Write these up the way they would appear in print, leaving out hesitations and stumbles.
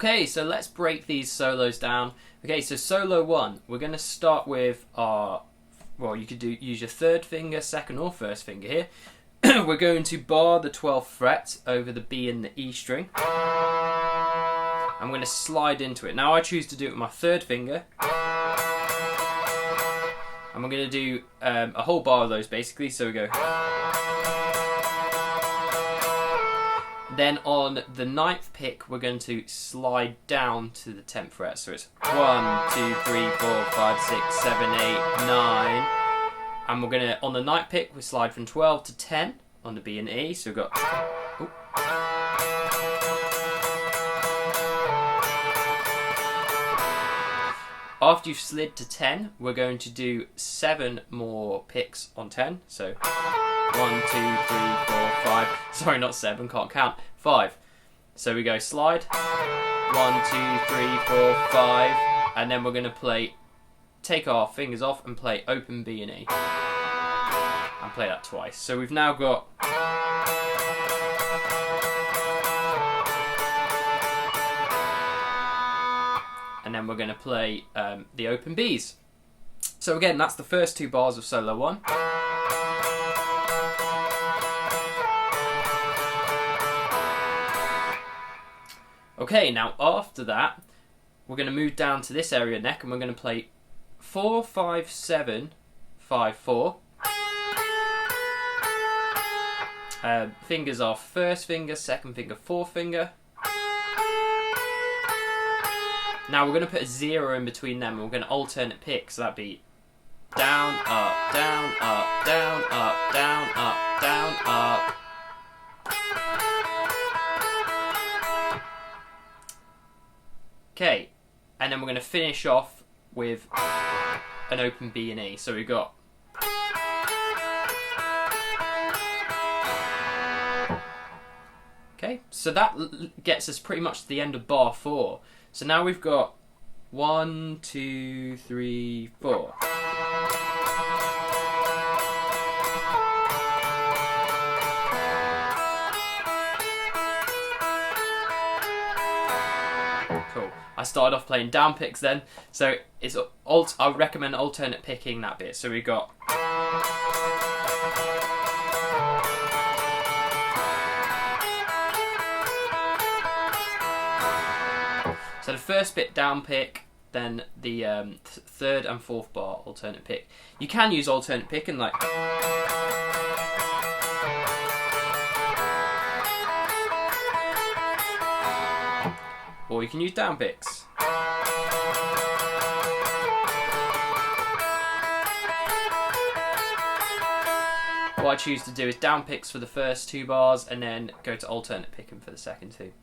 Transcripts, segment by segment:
Okay, so let's break these solos down. Okay, so solo 1, we're going to start with our, well, you could use your third finger, second or first finger here. We're going to bar the 12th fret over the B and the E string. I'm going to slide into it. Now I choose to do it with my third finger. And we're going to do a whole bar of those basically, so we go. Then on the 9th pick, we're going to slide down to the 10th fret. So it's 1, 2, 3, 4, 5, 6, 7, 8, 9. And we're going to, on the 9th pick, we slide from 12 to 10 on the B and E. So we've got... Oh. After you've slid to 10, we're going to do 7 more picks on 10. So 1, 2, 3, 4, 5. Sorry, not 7, can't count. 5. So we go slide. 1, 2, 3, 4, 5. And then we're going to play, take our fingers off and play open B and E. And play that twice. So we've now got... And then we're going to play the open Bs. So again, that's the first 2 bars of solo 1. Okay, now after that, we're going to move down to this area neck and we're going to play 4, 5, 7, 5, 4. Fingers are first finger, second finger, fourth finger. Now we're going to put a 0 in between them and we're going to alternate pick, so that'd be down, up, down, up, down, up, down, up, down, up. Okay, and then we're going to finish off with an open B and E. So we've got... Okay, so that gets us pretty much to the end of bar 4. So now we've got 1, 2, 3, 4. Cool. I started off playing down picks then, so it's I would recommend alternate picking that bit. So we've got... So the first bit down pick, then the third and fourth bar alternate pick. You can use alternate pick and like... Or you can use down picks. What I choose to do is down picks for the first 2 bars and then go to alternate picking for the second 2.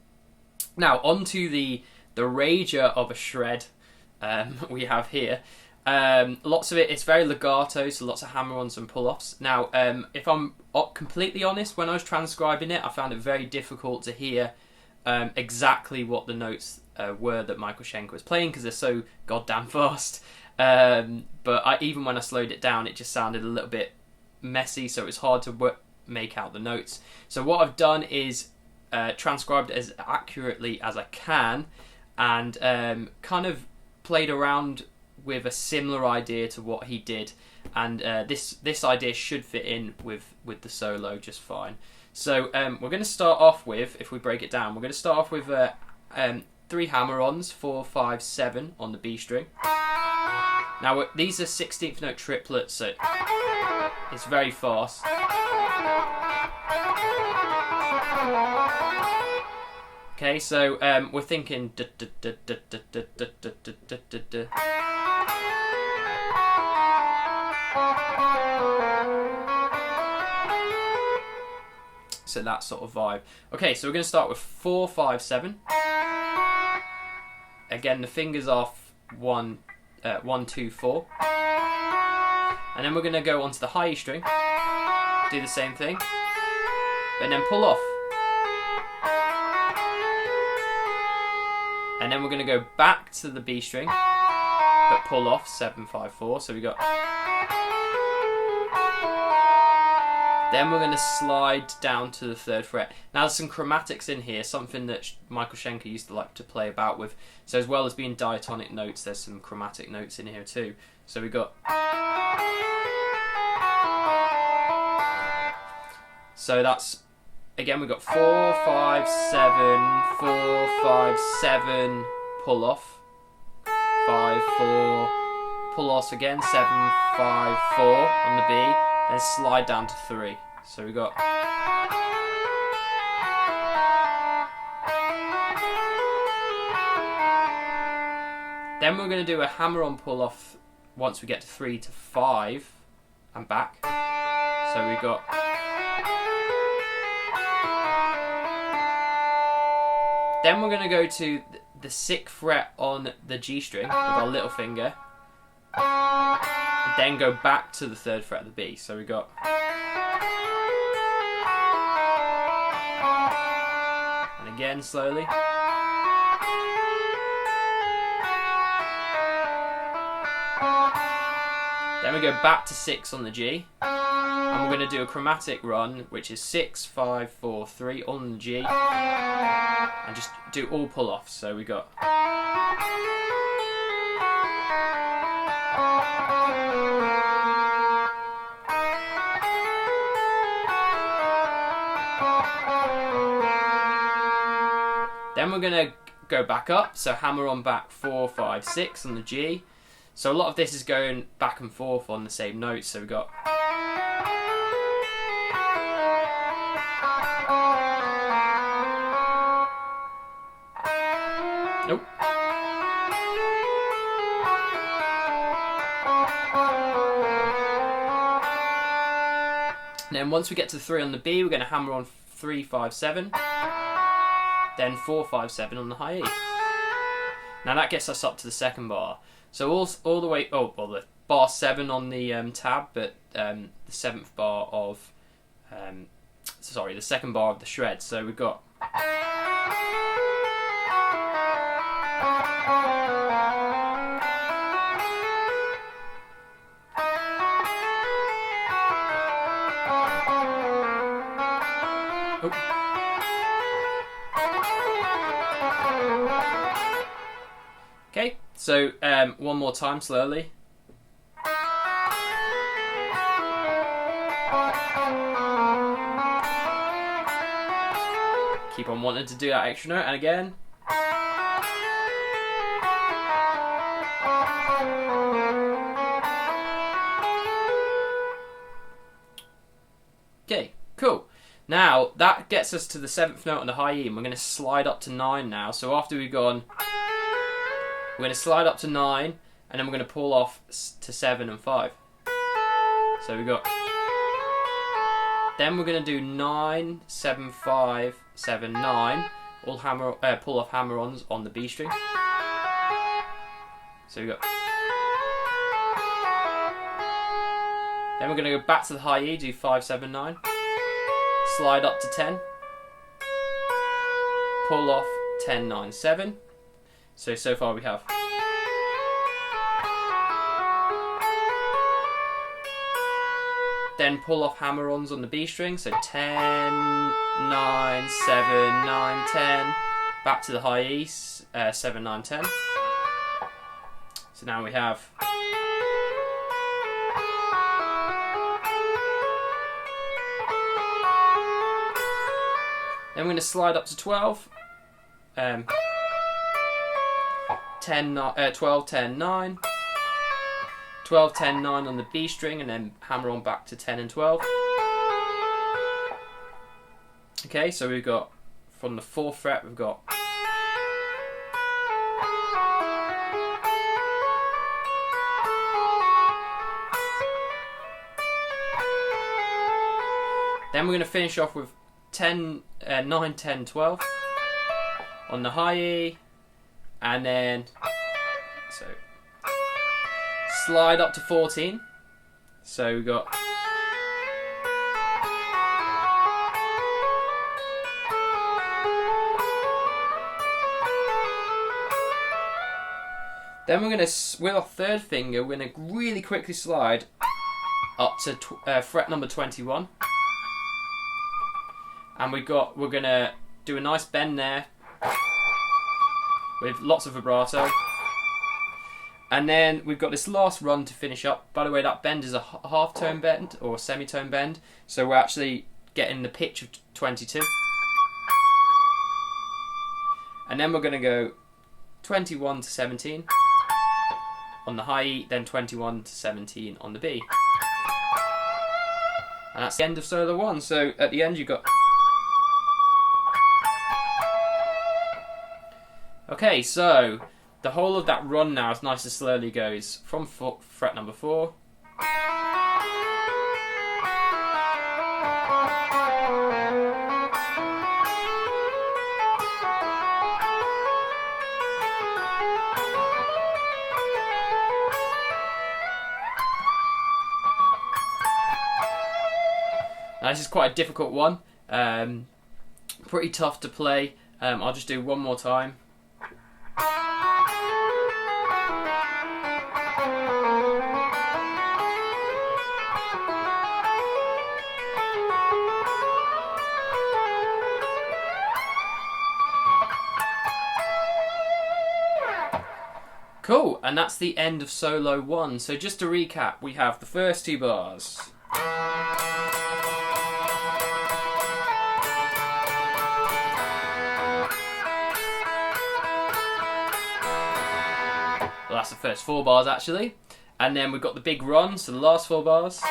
Now onto the rager of a shred we have here. Lots of it's very legato, so lots of hammer-ons and pull-offs. Now, if I'm completely honest, when I was transcribing it, I found it very difficult to hear exactly what the notes were that Michael Schenker was playing because they're so goddamn fast. But even when I slowed it down, it just sounded a little bit messy, so it's hard to make out the notes. So what I've done is transcribed it as accurately as I can, and kind of played around with a similar idea to what he did, and this idea should fit in with the solo just fine. So we're going to start off with, if we break it down, we're going to start off with 3 hammer-ons, 4, 5, 7 on the B string. Now these are 16th note triplets, so it's very fast. Okay, so we're thinking so that sort of vibe. Okay, so we're going to start with 4, 5, 7. Again, the fingers are 1, 2, 4. And then we're going to go onto the high E string, do the same thing, and then pull off. And then we're going to go back to the B string, but pull off 7, 5, 4. So we got... Then we're going to slide down to the 3rd fret. Now there's some chromatics in here, something that Michael Schenker used to like to play about with. So as well as being diatonic notes, there's some chromatic notes in here too. So we got... So that's, again, we've got 4, 5, 7, 4, 5, 7, pull off, 5, 4, pull off again, 7, 5, 4 on the B, then slide down to 3. So we got... Then we're going to do a hammer-on pull-off once we get to 3 to 5 and back. So we got... Then we're going to go to the 6th fret on the G string with our little finger. And then go back to the 3rd fret of the B. So we got... And again slowly. Then we go back to 6 on the G. And we're going to do a chromatic run, which is 6, 5, 4, 3 on the G. And just do all pull-offs. So we got... Then we're going to go back up. So hammer on back 4, 5, 6 on the G. So a lot of this is going back and forth on the same notes. So we got... Nope. And then once we get to 3 on the B, we're going to hammer on 3, 5, 7. Then 4, 5, 7 on the high E. Now that gets us up to the 2nd bar. So all the way... Oh, well, the bar 7 on the tab, but the 7th bar of... sorry, the 2nd bar of the shred. So we've got... Okay, so one more time slowly. Keep on wanting to do that extra note, and again. Okay, cool. Now that gets us to the 7th note on the high E, and we're going to slide up to 9 now. So after we've gone, we're going to slide up to 9, and then we're going to pull off to 7 and 5. So we got. Then we're going to do 9, 7, 5, 7, 9. All pull off hammer-ons on the B string. So we got. Then we're going to go back to the high E, do 5, 7, 9. Slide up to 10. Pull off 10, 9, 7. So far we have. Then pull off hammer-ons on the B string, so 10, 9, 7, 9, 10. Back to the high E, 7, 9, 10. So now we have. Then we're going to slide up to 12. 12, 10, 9. 12, 10, 9 on the B string, and then hammer on back to 10 and 12. Okay, so we've got, from the 4th fret, we've got. Then we're going to finish off with 9, 10, 12 on the high E, and then so slide up to 14. So we've got. Then we're going to, with our 3rd finger, we're going to really quickly slide up to fret number 21. and we're gonna do a nice bend there with lots of vibrato. And then we've got this last run to finish up. By the way, that bend is a half tone bend or semitone bend, so we're actually getting the pitch of 22. And then we're going to go 21 to 17 on the high E, then 21 to 17 on the B. And that's the end of solo 1. So at the end you've got... Okay, so the whole of that run now, as nice and slowly, goes from fret number 4. Now this is quite a difficult one, pretty tough to play. I'll just do one more time. Cool, and that's the end of solo 1. So just to recap, we have the first 2 bars. Well, that's the first 4 bars actually. And then we've got the big run, so the last 4 bars.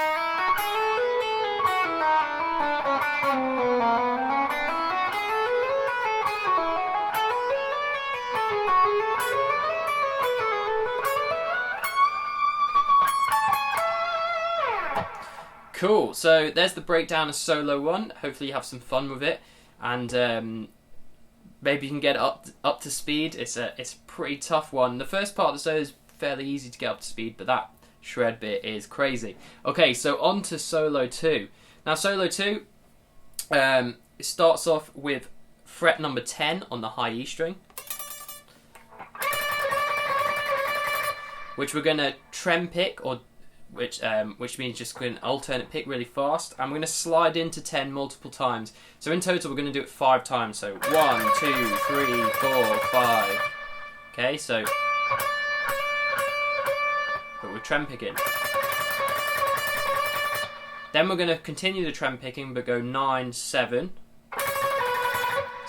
Cool, so there's the breakdown of solo 1. Hopefully you have some fun with it, and maybe you can get up to speed. It's a pretty tough one. The first part of the solo is fairly easy to get up to speed, but that shred bit is crazy. Okay, so on to solo 2. Now solo 2, it starts off with fret number 10 on the high E string, which we're going to trem pick, or which means just going to alternate pick really fast. I'm going to slide into 10 multiple times. So in total we're going to do it 5 times. So 1, 2, 3, 4, 5. Okay, so but we're trem picking. Then we're going to continue the trem picking but go 9, 7.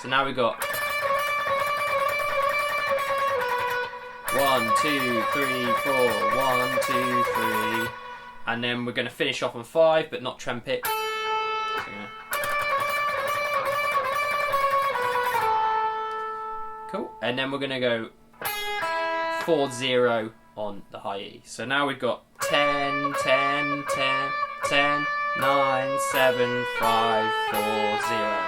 So now we've got 1, 2, 3, 4, 1, 2, 3, and then we're going to finish off on 5, but not trem pick. Cool, and then we're going to go 4, 0 on the high E. So now we've got 10, 10, 10, 10, 9, 7, 5, 4, 0.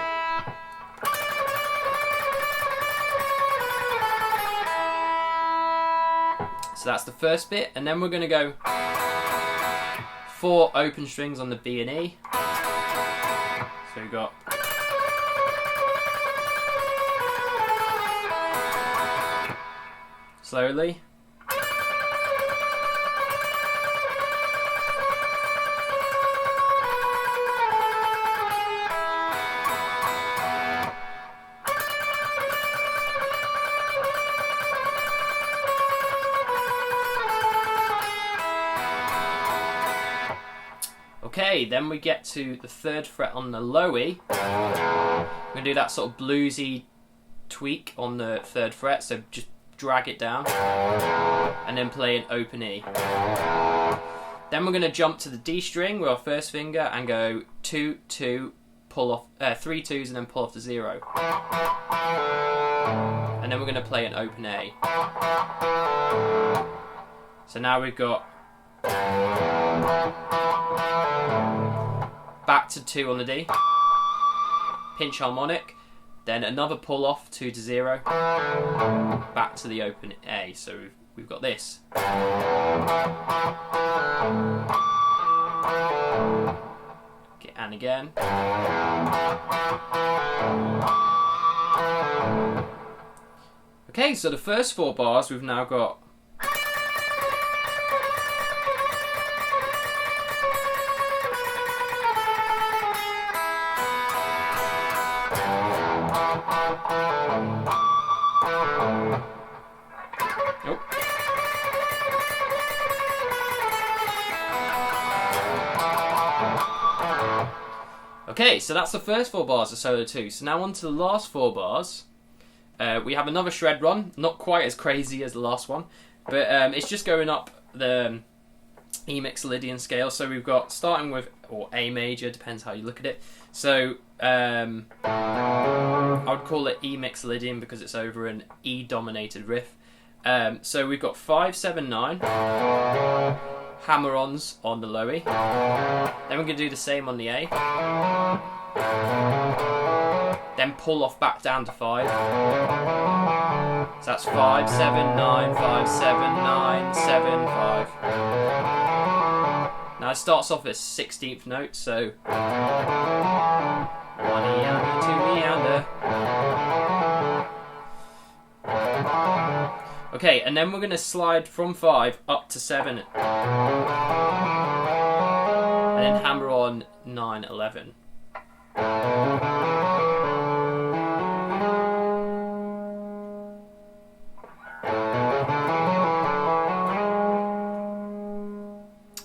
So that's the first bit, and then we're going to go 4 open strings on the B and E. So we've got slowly. Okay, then we get to the 3rd fret on the low E. We're going to do that sort of bluesy tweak on the 3rd fret, so just drag it down and then play an open E. Then we're going to jump to the D string with our first finger and go 2, 2, pull off 3 2s and then pull off the 0. And then we're going to play an open A. So now we've got back to 2 on the D, pinch harmonic, then another pull off 2 to 0, back to the open A. So we've got this. Okay, and again. Okay, so the first 4 bars we've now got Okay, so that's the first 4 bars of solo 2. So now on to the last 4 bars. We have another shred run, not quite as crazy as the last one, but it's just going up the E mixolydian scale. So we've got starting with, or A major, depends how you look at it. So I would call it E mixolydian because it's over an E dominated riff. So we've got 5, 7, 9 hammer-ons on the low E. Then we're going to do the same on the A. Then pull off back down to 5. So that's 5, 7, 9, 5, 7, 9, 7, 5. Now it starts off as 16th note, so 1 E and 2 E and Okay, and then we're going to slide from 5 up to 7. And then hammer on 9, 11.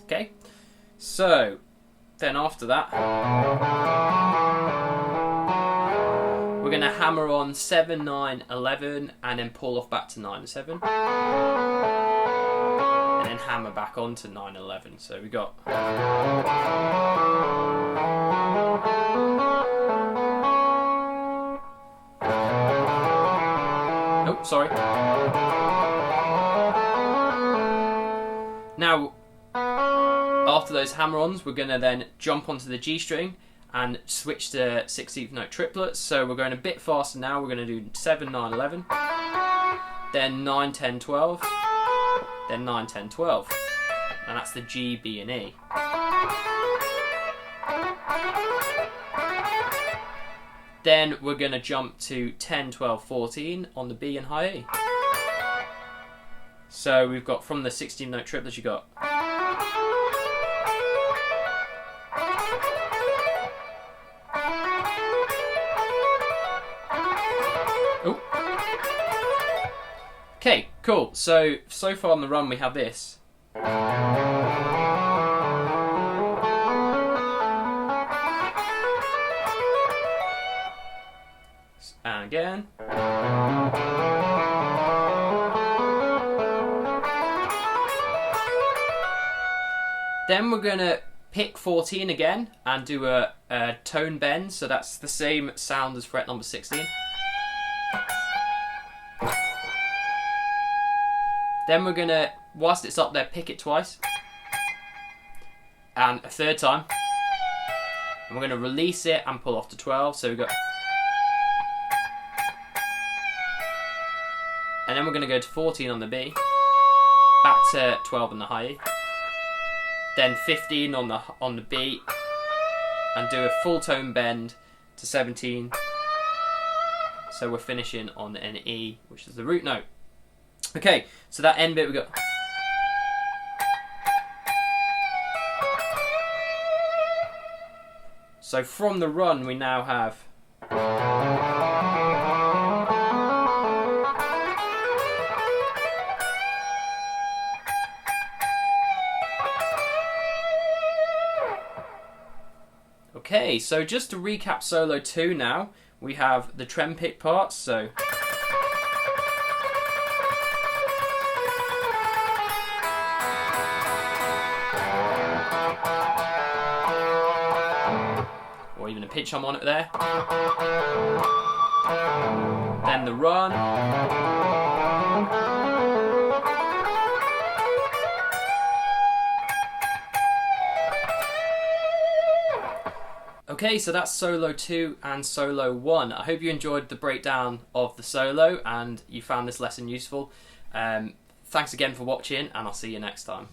Okay, so then after that, we're going to hammer on 7, 9, 11, and then pull off back to 9, 7. And then hammer back on to 9, 11. So we got... Oh, sorry. Now, after those hammer-ons, we're going to then jump onto the G string and switch to 16th note triplets. So we're going a bit faster now. We're going to do 7, 9, 11, then 9, 10, 12, then 9, 10, 12. And that's the G, B, and E. Then we're going to jump to 10, 12, 14 on the B and high E. So we've got from the 16th note triplets, you got... Oh. Okay, cool. So far on the run we have this. And again. Then we're going to pick 14 again and do a tone bend. So that's the same sound as fret number 16. Then we're going to, whilst it's up there, pick it twice. And a third time. And we're going to release it and pull off to 12. So we've got... And then we're going to go to 14 on the B. Back to 12 on the high E. Then 15 on the B. And do a full tone bend to 17. So we're finishing on an E, which is the root note. Okay, so that end bit we got. So from the run we now have. Okay, so just to recap solo 2 now, we have the trem pick parts, so... Or even a pitch hum on it there. Then the run. Okay, so that's solo 2 and solo 1. I hope you enjoyed the breakdown of the solo and you found this lesson useful. Thanks again for watching, and I'll see you next time.